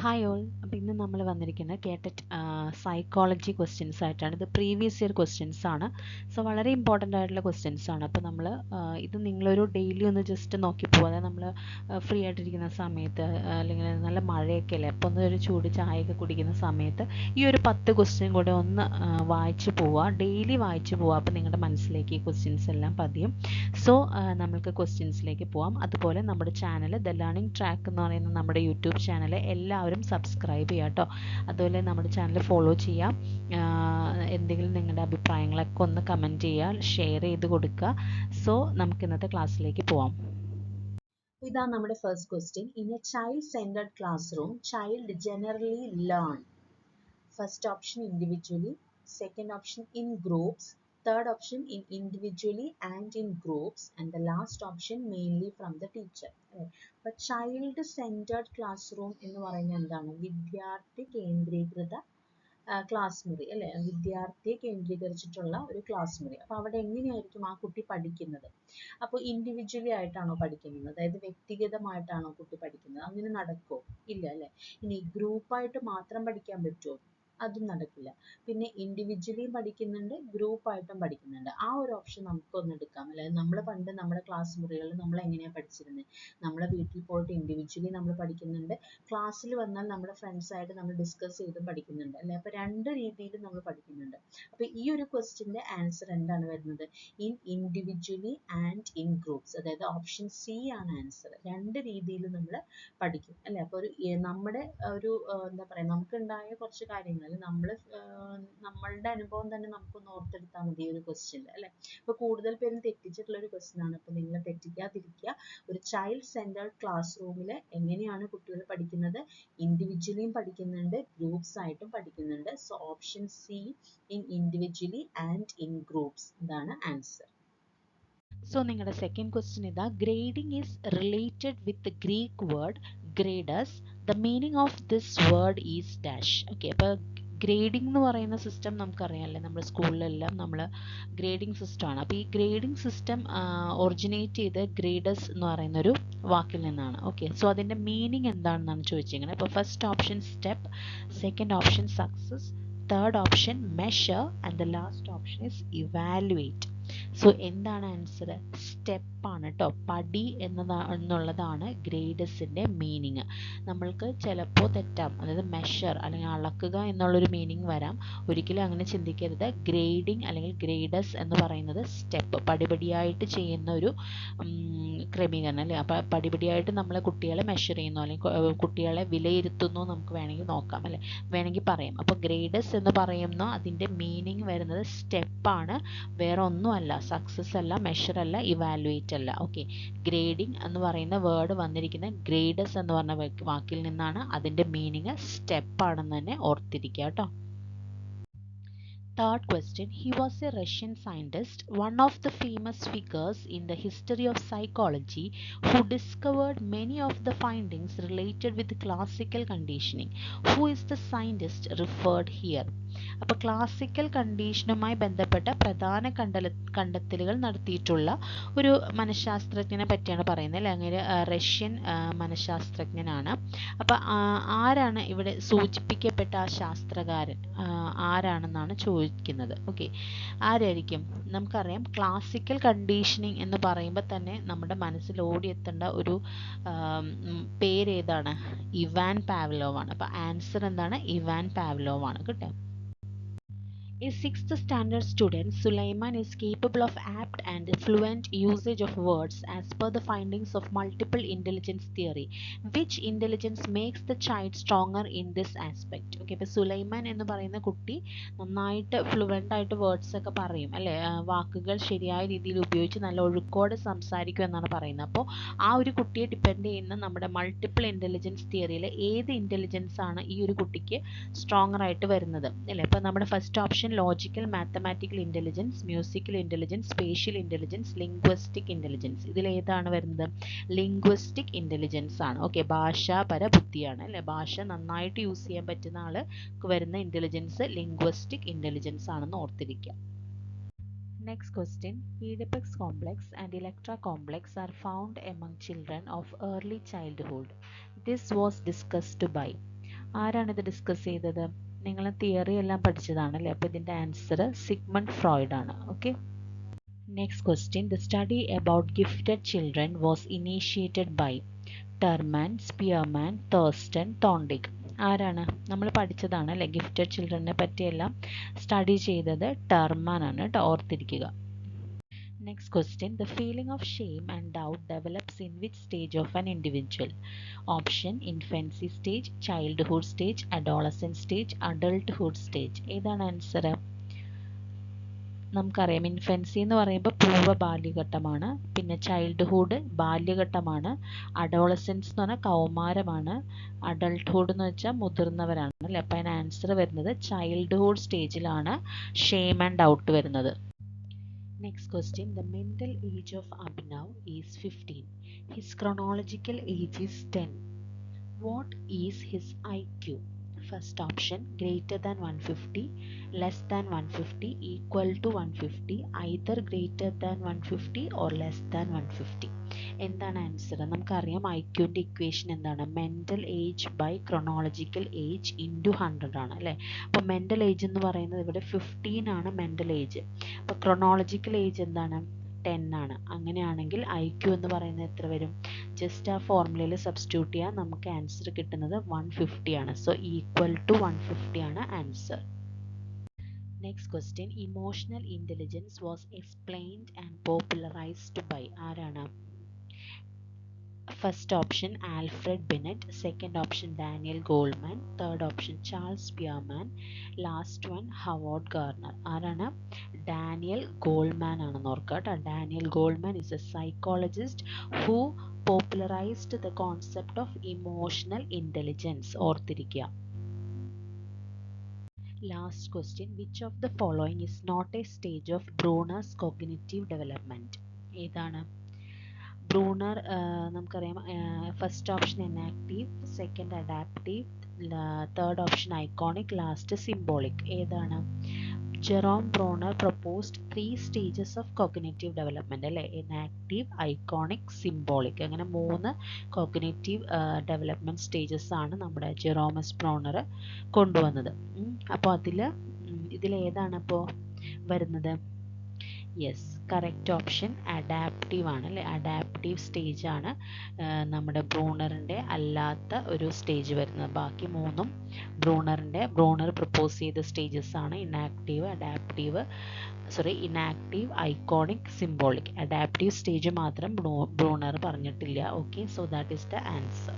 Hi all. അപ്പോൾ ഇന്ന് നമ്മൾ വന്നിരിക്കുന്നത് കേട്ടറ്റ് സൈക്കോളജി ക്വസ്റ്റ്യൻസ് ആയിട്ടാണ്. ഇത് പ്രീവിയസ് ഇയർ ക്വസ്റ്റ്യൻസ് ആണ്. സോ വളരെ ഇമ്പോർട്ടൻ്റ് ആയിട്ടുള്ള ക്വസ്റ്റ്യൻസ് ആണ്. അപ്പോൾ നമ്മൾ ഇത് നിങ്ങളൊരു ഡെയിലി ഒന്ന് ജസ്റ്റ് നോക്കി പോകുക. അതായത് നമ്മൾ ഫ്രീ ആയിട്ടിരിക്കുന്ന സമയത്ത് അല്ലെങ്കിൽ നല്ല മഴയൊക്കെ അല്ലേ, അപ്പോൾ ഒന്ന് ഒരു ചൂട് ചായയൊക്കെ കുടിക്കുന്ന സമയത്ത് ഈ ഒരു 10 ക്വസ്റ്റ്യൻ കൂടെ ഒന്ന് വായിച്ച് പോവുക. ഡെയിലി വായിച്ച് പോവുക. അപ്പോൾ നിങ്ങളുടെ മനസ്സിലേക്ക് ഈ ക്വസ്റ്റ്യൻസ് എല്ലാം പതിയും. സോ നമുക്ക് ക്വസ്റ്റ്യൻസിലേക്ക് പോവാം. അതുപോലെ നമ്മുടെ ചാനൽ ദ ലേണിംഗ് ട്രാക്ക് എന്ന് പറയുന്ന നമ്മുടെ യൂട്യൂബ് ചാനൽ എല്ലാവരും സബ്സ്ക്രൈബ് ചെയ്യുക കേട്ടോ. അതുപോലെ നമ്മുടെ ചാനൽ ഫോളോ ചെയ്യാം. എന്തെങ്കിലും നിങ്ങളുടെ അഭിപ്രായങ്ങളൊക്കെ ഒന്ന് കമൻറ്റ് ചെയ്യുക, ഷെയർ ചെയ്ത് കൊടുക്കുക. സോ നമുക്ക് ഇന്നത്തെ ക്ലാസ്സിലേക്ക് പോവാം. ഇതാണ് നമ്മുടെ first question. In a child centred classroom child generally learn. First option individually, second option in groups, third option in individually and in groups, and the last option mainly from the teacher. അപ്പോൾ child centred class room എന്ന് പറയുന്നത് എന്താണ്? വിദ്യാർത്ഥി കേന്ദ്രീകൃത class മുറി അല്ലേ, വിദ്യാർത്ഥിയെ കേന്ദ്രീകരിച്ചിട്ടുള്ള ഒരു ക്ലാസ് മുറി. അപ്പോൾ അവിടെ എങ്ങനെയായിരിക്കും ആ കുട്ടി പഠിക്കുന്നത്? അപ്പോൾ ഇൻഡിവിജ്വലി ആയിട്ടാണോ പഠിക്കുന്നത്, അതായത് വ്യക്തിഗതമായിട്ടാണോ കുട്ടി പഠിക്കുന്നത്? അങ്ങനെ നടക്കുമോ? ഇല്ല അല്ലേ. ഇനി ഗ്രൂപ്പായിട്ട് മാത്രം പഠിക്കാൻ പറ്റുമോ? അതും നടക്കില്ല. പിന്നെ ഇൻഡിവിജ്വലിയും പഠിക്കുന്നുണ്ട്, ഗ്രൂപ്പായിട്ടും പഠിക്കുന്നുണ്ട്. ആ ഒരു ഓപ്ഷൻ നമുക്കൊന്ന് എടുക്കാം അല്ലെ. നമ്മൾ പണ്ട് നമ്മുടെ ക്ലാസ് മുറികളിൽ നമ്മൾ എങ്ങനെയാണ് പഠിച്ചിരുന്നത്? നമ്മളെ വീട്ടിൽ പോയിട്ട് ഇൻഡിവിജ്വലി നമ്മൾ പഠിക്കുന്നുണ്ട്, ക്ലാസ്സിൽ വന്നാൽ നമ്മുടെ ഫ്രണ്ട്സായിട്ട് നമ്മൾ ഡിസ്കസ് ചെയ്തും പഠിക്കുന്നുണ്ട് അല്ലെ. അപ്പോൾ രണ്ട് രീതിയിൽ നമ്മൾ പഠിക്കുന്നുണ്ട്. അപ്പോൾ ഈ ഒരു ക്വസ്റ്റ്യൻ്റെ ആൻസർ എന്താണ് വരുന്നത്? In individually and in groups, അതായത് ഓപ്ഷൻ സി ആണ് ആൻസർ. രണ്ട് രീതിയിൽ നമ്മൾ പഠിക്കും അല്ലെ. അപ്പോൾ നമ്മുടെ ഒരു എന്താ പറയുക, നമുക്കുണ്ടായ കുറച്ച് കാര്യങ്ങൾ നമ്മളുടെ അനുഭവം തന്നെ നമുക്കൊന്ന് ഓർത്തെടുത്താൽ മതി ഈ ഒരു ക്വസ്റ്റ്യനിൽ അല്ലെ. അപ്പോൾ കൂടുതൽ പേരും തെറ്റിച്ചിട്ടുള്ള ഒരു ക്വസ്റ്റ്യൻ ആണ്. അപ്പോൾ നിങ്ങൾ തെറ്റിക്കാതിരിക്കുക. ഒരു ചൈൽഡ് സെൻറ്റേർഡ് ക്ലാസ് റൂമിൽ എങ്ങനെയാണ് കുട്ടികൾ പഠിക്കുന്നത്? ഇൻഡിവിജ്വലിയും പഠിക്കുന്നുണ്ട്, ഗ്രൂപ്പ്സ് ആയിട്ടും പഠിക്കുന്നുണ്ട്. So option C, in individually and in groups, ഇതാണ് ആൻസർ. സോ നിങ്ങളുടെ സെക്കൻഡ് ക്വസ്റ്റ്യൻ ഇതാ. Grading is related with Greek word gradus. The meaning of this word is dash. Okay, അപ്പോൾ ഗ്രേഡിംഗ് എന്ന് പറയുന്ന സിസ്റ്റം നമുക്കറിയാമല്ലേ, നമ്മുടെ സ്കൂളിലെല്ലാം നമ്മൾ ഗ്രേഡിംഗ് സിസ്റ്റമാണ്. അപ്പോൾ ഈ ഗ്രേഡിംഗ് സിസ്റ്റം ഒറിജിനേറ്റ് ചെയ്ത് ഗ്രേഡസ് എന്ന് പറയുന്നൊരു വാക്കിൽ നിന്നാണ്. ഓക്കെ, സോ അതിൻ്റെ മീനിങ് എന്താണെന്നാണ് ചോദിച്ചിരിക്കുന്നത്. അപ്പോൾ first option step, second option success, third option measure, and the last option is evaluate. So എന്താണ് ആൻസർ? സ്റ്റെപ്പാണ് കേട്ടോ. പടി എന്നുള്ളതാണ് ഗ്രേഡസിൻ്റെ മീനിങ്. നമ്മൾക്ക് ചിലപ്പോൾ തെറ്റാം, അതായത് മെഷർ അല്ലെങ്കിൽ അളക്കുക എന്നുള്ളൊരു മീനിങ് വരാം. ഒരിക്കലും അങ്ങനെ ചിന്തിക്കരുത്. ഗ്രേഡിംഗ് അല്ലെങ്കിൽ ഗ്രേഡസ് എന്ന് പറയുന്നത് സ്റ്റെപ്പ്, പടിപടിയായിട്ട് ചെയ്യുന്ന ഒരു ക്രമീകരണം അല്ലേ. അപ്പോൾ പടിപടിയായിട്ട് നമ്മൾ കുട്ടികളെ മെഷർ ചെയ്യുന്നു അല്ലെങ്കിൽ കുട്ടികളെ വിലയിരുത്തുന്നു നമുക്ക് വേണമെങ്കിൽ നോക്കാം അല്ലേ, വേണമെങ്കിൽ പറയാം. അപ്പോൾ ഗ്രേഡസ് എന്ന് പറയുന്ന അതിൻ്റെ മീനിങ് വരുന്നത് സ്റ്റെപ്പാണ്, വേറെ ഒന്നും അല്ല. സക്സസ് അല്ല, മെഷർ അല്ല, ഇവാലുവേറ്റ് അല്ല. ഓക്കെ, ഗ്രേഡിംഗ് എന്ന് പറയുന്ന വേർഡ് വന്നിരിക്കുന്ന ഗ്രേഡസ് എന്ന് പറഞ്ഞ വാക്കിൽ നിന്നാണ്. അതിൻ്റെ മീനിങ് സ്റ്റെപ്പാണെന്ന് തന്നെ ഓർത്തിരിക്കുക കേട്ടോ. Third question. He was a Russian scientist, one of the famous figures in the history of psychology, who discovered many of the findings related with classical conditioning. Who is the scientist referred here? അപ്പോൾ classical കണ്ടീഷനുമായി ബന്ധപ്പെട്ട പ്രധാന കണ്ടെത്തലുകൾ നടത്തിയിട്ടുള്ള ഒരു മനഃശാസ്ത്രജ്ഞനെ പറ്റിയാണ് പറയുന്നത് അല്ലേ. അങ്ങനെ റഷ്യൻ മനഃശാസ്ത്രജ്ഞനാണ്. അപ്പോൾ ആരാണ് ഇവിടെ സൂചിപ്പിക്കപ്പെട്ട ആ ശാസ്ത്രകാരൻ ആരാണെന്നാണ് ചോദിക്കുന്നത്. ഓക്കെ, ആരായിരിക്കും? നമുക്കറിയാം ക്ലാസിക്കൽ കണ്ടീഷനിങ് എന്ന് പറയുമ്പോൾ തന്നെ നമ്മുടെ മനസ്സിൽ ഓടിയെത്തേണ്ട ഒരു പേര് ഏതാണ്? ഇവാൻ പാവ്ലോവ് ആണ്. അപ്പോൾ ആൻസർ എന്താണ്? ഇവാൻ പാവ്ലോവ് ആണ് കേട്ടോ. A 6th standard student, Sulaiman is capable of apt and fluent usage of words as per the findings of multiple intelligence theory. Which intelligence makes the child stronger in this aspect? Okay, ഇപ്പോൾ സുലൈമാൻ എന്ന് പറയുന്ന കുട്ടി നന്നായിട്ട് fluent ആയിട്ട് words ഒക്കെ പറയും അല്ലേ, വാക്കുകൾ ശരിയായ രീതിയിൽ ഉപയോഗിച്ച് നല്ല ഒഴുക്കോടെ സംസാരിക്കും എന്നാണ് പറയുന്നത്. അപ്പോൾ ആ ഒരു കുട്ടിയെ ഡിപ്പെൻഡ് ചെയ്യുന്ന നമ്മുടെ മൾട്ടിപ്പിൾ ഇൻ്റലിജൻസ് തിയറിയിൽ ഏത് ഇൻ്റലിജൻസ് ആണ് ഈ ഒരു കുട്ടിക്ക് സ്ട്രോങ്ങർ ആയിട്ട് വരുന്നത് അല്ലേ. ഇപ്പോൾ നമ്മുടെ first option logical mathematical intelligence, musical intelligence, spatial intelligence, linguistic intelligence. ഇതിലേതാണ് വരുന്നത്? ലിംഗ്വിസ്റ്റിക് ഇൻ്റലിജൻസ് ആണ്. ഓക്കെ, ഭാഷാപര ബുദ്ധിയാണ് അല്ലേ. ഭാഷ നന്നായിട്ട് യൂസ് ചെയ്യാൻ പറ്റുന്ന ആൾക്ക് വരുന്ന ഇൻ്റലിജൻസ് ലിംഗ്വിസ്റ്റിക് ഇൻ്റലിജൻസ് ആണെന്ന് ഓർത്തിരിക്കുക. Next question. Oedipus complex and Electra complex are found among children of early childhood. This was discussed by. ആരാണിത് ഡിസ്കസ് ചെയ്തത്? നിങ്ങൾ തിയറി എല്ലാം പഠിച്ചതാണല്ലേ. അപ്പോൾ ഇതിൻ്റെ ആൻസർ സിഗ്മണ്ട് ഫ്രോയിഡ് ആണ്. Okay. Next question. The study about gifted children was initiated by Terman, Spearman, Thurstone, Thorndike. ആരാണ്? നമ്മൾ പഠിച്ചതാണ് അല്ലേ. ഗിഫ്റ്റഡ് ചിൽഡ്രനെ പറ്റിയെല്ലാം സ്റ്റഡി ചെയ്തത് ടെർമാൻ ആണ് കേട്ടോ, ഓർത്തിരിക്കുക. Next question. The feeling of shame and doubt develops in which stage of an individual? Option: infancy stage, childhood stage, adolescent stage, adulthood stage. ഏതാണ് ആൻസർ? നമുക്കറിയാം ഇൻഫൻസി എന്ന് പറയുമ്പോൾ പൂർവ്വ ബാല്യഘട്ടമാണ്, പിന്നെ ചൈൽഡ്ഹുഡ് ബാല്യഘട്ടമാണ്, അഡോളസൻസ് എന്ന് പറഞ്ഞാൽ കൗമാരമാണ്, അഡൾട്ട്ഹുഡ് എന്ന് വെച്ചാൽ മുതിർന്നവരാണ് അല്ലേ. അപ്പം അതിന് ആൻസർ വരുന്നത് ചൈൽഡ്ഹുഡ് സ്റ്റേജിലാണ് ഷെയിം ആൻഡ് ഡൗട്ട് വരുന്നത്. Next question. The mental age of Abhinav is 15. His chronological age is 10. What is his IQ? First option: greater than 150, less than 150, equal to 150, either greater than 150 or less than 150. എന്താണ് answer? നമുക്കറിയാം ഐക്യുവിൻ്റെ equation എന്താണ്? Mental age by chronological age into 100 ആണ് അല്ലേ. അപ്പോൾ mental age എന്ന് പറയുന്നത് ഇവിടെ 15 ആണ് മെൻ്റൽ ഏജ്. അപ്പോൾ ക്രൊണോളജിക്കൽ ഏജ് എന്താണ്? 10 ആണ്. അങ്ങനെയാണെങ്കിൽ IQ എന്ന് പറയുന്നത് എത്ര വരും? ജസ്റ്റ് ആ ഫോർമുലയിൽ സബ്സ്റ്റിറ്റ്യൂട്ട് ചെയ്യാൻ നമുക്ക് ആൻസർ കിട്ടുന്നത് 150 ആണ്. സോ ഈക്വൽ ടു 150 ആണ് answer. Next question. Emotional intelligence was explained and popularized by. ആരാണ്? First option Alfred Binet, second option Daniel Goleman, third option Charles Spearman, last one Howard Gardner. ആരാണ്? Daniel Goleman ആണെന്ന് ഓർക്കുക കേട്ടോ. Daniel Goleman is a psychologist who popularized the concept of emotional intelligence. ഓർത്തിരിക്കുക. Last question. Which of the following is not a stage of Bruner's cognitive development? ഏതാണ്? Bruner നമുക്കറിയാം first option inactive, second adaptive, third option iconic, last symbolic. ഏതാണ്? Jerome Bruner proposed 3 stages of cognitive development അല്ലേ. Enactive, iconic, symbolic. അങ്ങനെ 3 cognitive development stages ആണ് നമ്മുടെ ജെറോമസ് Bruner കൊണ്ടുവന്നത്. അപ്പോൾ ഇതിലേതാണ് അപ്പോൾ വരുന്നത്? യെസ്, കറക്റ്റ് ഓപ്ഷൻ അഡാപ്റ്റീവ് ആണ് അല്ലേ. അഡാപ്റ്റീവ് സ്റ്റേജ് ആണ് നമ്മുടെ ബ്രൂണറിൻ്റെ അല്ലാത്ത ഒരു സ്റ്റേജ് വരുന്നത്. ബാക്കി 3ഉം ബ്രൂണർ പ്രപ്പോസ് ചെയ്ത സ്റ്റേജസ് ആണ്. Inactive, iconic, symbolic. Adaptive stage മാത്രം ബ്രൂണർ പറഞ്ഞിട്ടില്ല. Okay, so that is the answer.